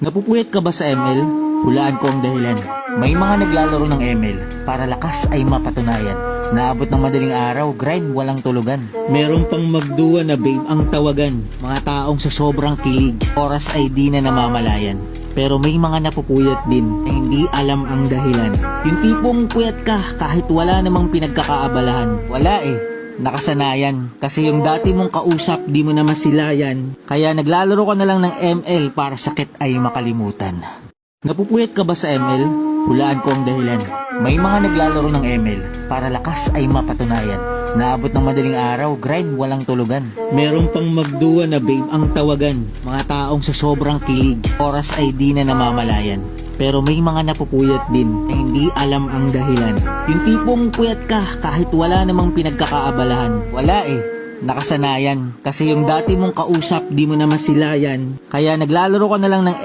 Napupuyat ka ba sa ML? Hulaan ko ang dahilan. May mga naglalaro ng ML para lakas ay mapatunayan. Naabot ng madaling araw, grind walang tulugan. Meron pang magduwa na babe ang tawagan. Mga taong sa sobrang kilig, oras ay di na namamalayan. Pero may mga napupuyat din na hindi alam ang dahilan. Yung tipong puyat ka kahit wala namang pinagkakaabalahan. Wala nakasanayan. Kasi yung dati mong kausap, di mo na masilayan. Kaya naglalaro ka na lang ng ML para sakit ay makalimutan. Napupuyat ka ba sa ML? Hulaan ko ang dahilan. May mga naglalaro ng ML para lakas ay mapatunayan. Naabot ng madaling araw, grind walang tulugan. Meron pang magduwa na babe ang tawagan. Mga taong sa sobrang kilig, oras ay di na namamalayan. Pero may mga napupuyat din na hindi alam ang dahilan. Yung tipong puyat ka kahit wala namang pinagkakaabalahan. Wala nakasanayan. Kasi yung dati mong kausap, di mo na masilayan. Kaya naglalaro ka na lang ng